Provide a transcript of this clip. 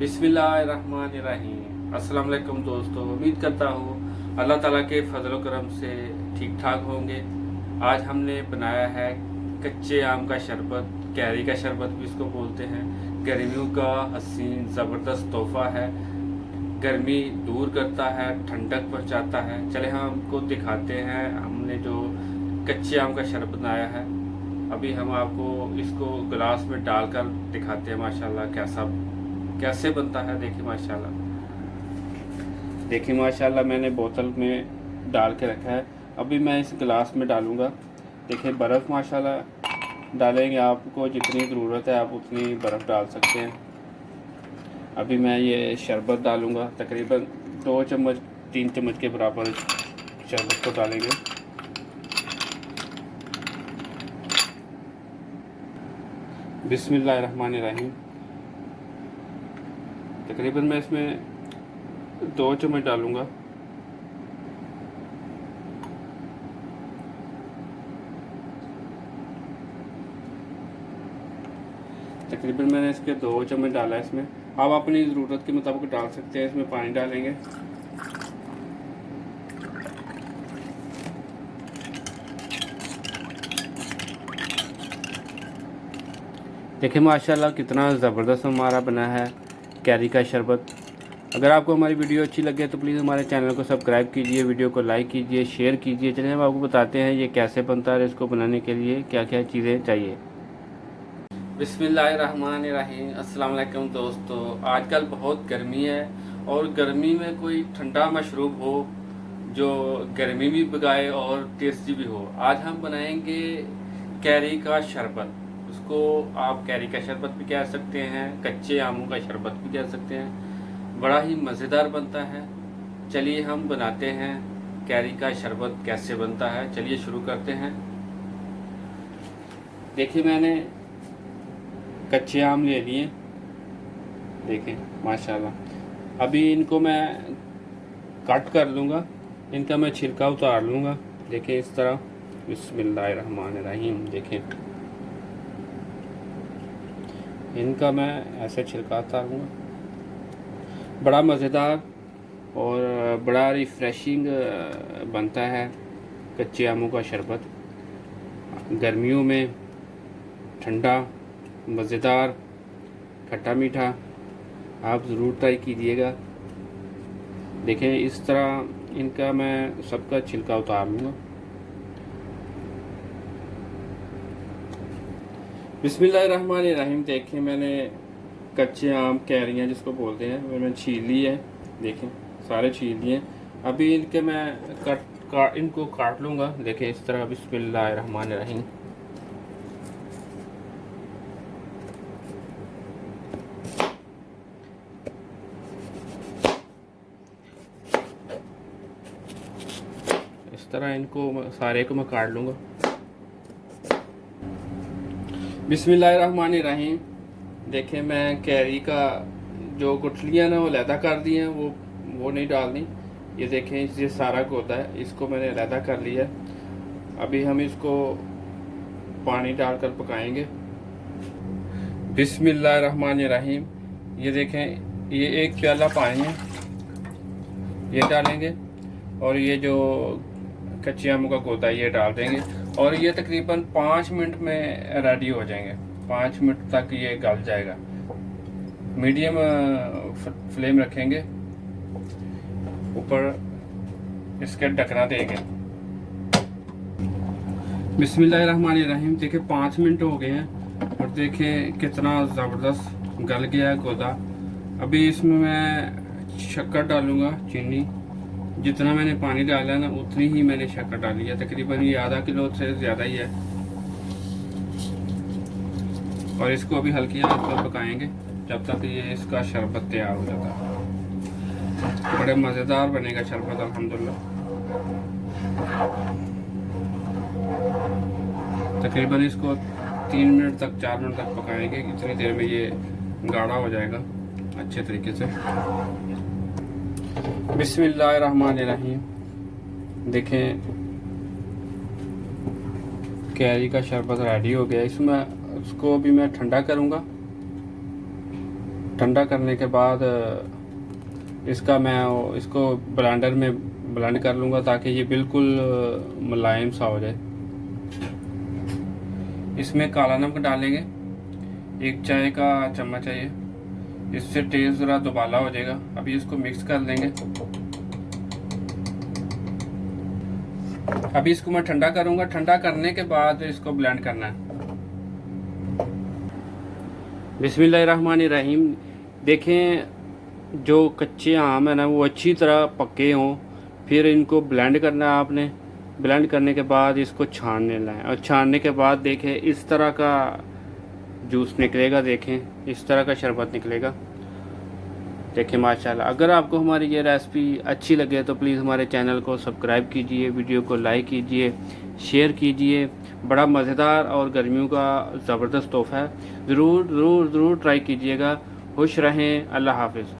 बिस्मिल्लाहिर्रहमानिर्रहीम। अस्सलाम वालेकुम दोस्तों, उम्मीद करता हूँ अल्लाह ताला के फजल करम से ठीक ठाक होंगे। आज हमने बनाया है कच्चे आम का शरबत, कैरी का शरबत भी इसको बोलते हैं। गर्मियों का हसीन ज़बरदस्त तोहफ़ा है, गर्मी दूर करता है, ठंडक पहुँचाता है। चले हम आपको दिखाते हैं हमने जो कच्चे आम का शरबत बनाया है। अभी हम आपको इसको गिलास में डालकर दिखाते हैं माशाल्लाह कैसे बनता है। देखिए माशाल्लाह मैंने बोतल में डाल के रखा है। अभी मैं इस गिलास में डालूँगा। देखिए बर्फ़ माशाल्लाह डालेंगे, आपको जितनी ज़रूरत है आप उतनी बर्फ़ डाल सकते हैं। अभी मैं ये शरबत डालूँगा, तकरीबन 2 चम्मच 3 चम्मच के बराबर शरबत को डालेंगे। बिस्मिल्लाहिर्रहमानिर्रहीम। तकरीबन मैं इसमें 2 चम्मच डालूँगा। तकरीबन मैंने इसके 2 चम्मच डाला है इसमें। आप अपनी ज़रूरत के मुताबिक डाल सकते हैं। इसमें पानी डालेंगे। देखिए माशाल्लाह कितना ज़बरदस्त हमारा बना है कैरी का शरबत। अगर आपको हमारी वीडियो अच्छी लगे तो प्लीज़ हमारे चैनल को सब्सक्राइब कीजिए, वीडियो को लाइक कीजिए, शेयर कीजिए। चलिए हम आपको बताते हैं ये कैसे बनता है, इसको बनाने के लिए क्या क्या चीज़ें चाहिए। बिस्मिल्लाहिर्रहमानिर्रहीम। अस्सलाम वालेकुम दोस्तों, आजकल बहुत गर्मी है और गर्मी में कोई ठंडा मशरूब हो जो गर्मी भी भगाए और टेस्टी भी हो। आज हम बनाएंगे कैरी का शरबत। उसको आप कैरी का शरबत भी कह सकते हैं, कच्चे आमों का शरबत भी कह सकते हैं। बड़ा ही मज़ेदार बनता है। चलिए हम बनाते हैं कैरी का शरबत कैसे बनता है। चलिए शुरू करते हैं। देखिए मैंने कच्चे आम ले लिए, देखें माशाल्लाह। अभी इनको मैं कट कर लूँगा, इनका मैं छिलका उतार लूँगा। देखें इस तरह। बिस्मिल्लाहिर्रहमानिर्रहीम। देखें इनका मैं ऐसे छिलका उतारूँगा। बड़ा मज़ेदार और बड़ा रिफ़्रेशिंग बनता है कच्चे आमों का शरबत। गर्मियों में ठंडा, मज़ेदार, खट्टा मीठा, आप ज़रूर ट्राई कीजिएगा। देखें इस तरह इनका मैं सबका छिलका उतार लूँगा। बिस्मिल्लाहिर्रहमानिर्रहीम। देखें मैंने कच्चे आम कैरियाँ जिसको बोलते हैं मैंने छील ली है। देखें सारे छील लिए। अभी इनके मैं इनको काट लूँगा। देखें इस तरह। बिस्मिल्लाहिर्रहमानिर्रहीम। इस तरह इनको सारे को मैं काट लूँगा। बिस्मिल्लाहिर्रहमानिर्रहीम। देखें मैं कैरी का जो गुठलियाँ ना वो अलहदा कर दी हैं, वो नहीं डालनी। ये देखें ये सारा गोदा है, इसको मैंने अलहदा कर लिया। अभी हम इसको पानी डालकर पकाएंगे। बिस्मिल्लाहिर्रहमानिर्रहीम। ये देखें ये 1 प्याला पानी है, ये डालेंगे और ये जो कच्चे आमों का गोदा ये डाल देंगे और ये तकरीबन 5 मिनट में रेडी हो जाएंगे। 5 मिनट तक ये गल जाएगा। मीडियम फ्लेम रखेंगे, ऊपर इसके ढकना देंगे। बिस्मिल्लाहिर्रहमानिर्रहीम। देखिए 5 मिनट हो गए हैं और देखें कितना ज़बरदस्त गल गया है गोदा। अभी इसमें मैं शक्कर डालूँगा, चीनी। जितना मैंने पानी डाला है ना उतनी ही मैंने शक्कर डाली है। तकरीबन ये आधा किलो से ज़्यादा ही है। और इसको अभी हल्की आंच पर पकाएंगे जब तक ये इसका शरबत तैयार हो जाता है। बड़े मज़ेदार बनेगा शरबत अल्हम्दुलिल्लाह। तकरीबन इसको 3 मिनट तक 4 मिनट तक पकाएंगे। इतनी देर में ये गाढ़ा हो जाएगा अच्छे तरीके से। बिस्मिल्लाहिर्रहमानिर्रहीम। देखें कैरी का शरबत रेडी हो गया। इसमें उसको अभी मैं ठंडा करूँगा। ठंडा करने के बाद इसको ब्लेंडर में ब्लेंड कर लूँगा ताकि ये बिल्कुल मुलायम सा हो जाए। इसमें काला नमक डालेंगे, 1 चाय का चम्मच है ये, इससे टेस्ट ज़रा दुबाला हो जाएगा। अभी इसको मिक्स कर देंगे। अभी इसको मैं ठंडा करूँगा, ठंडा करने के बाद इसको ब्लेंड करना है। बिस्मिल्लाहिर्रहमानिर्रहीम। देखें जो कच्चे आम है ना वो अच्छी तरह पके हों, फिर इनको ब्लेंड करना है आपने। ब्लेंड करने के बाद इसको छान लेना है और छानने के बाद देखें इस तरह का जूस निकलेगा, देखें इस तरह का शरबत निकलेगा। देखें माशाल्लाह। अगर आपको हमारी ये रेसिपी अच्छी लगे तो प्लीज़ हमारे चैनल को सब्सक्राइब कीजिए, वीडियो को लाइक कीजिए, शेयर कीजिए। बड़ा मज़ेदार और गर्मियों का ज़बरदस्त तोहफ़ा है। ज़रूर ट्राई कीजिएगा। खुश रहें। अल्लाह हाफ़िज़।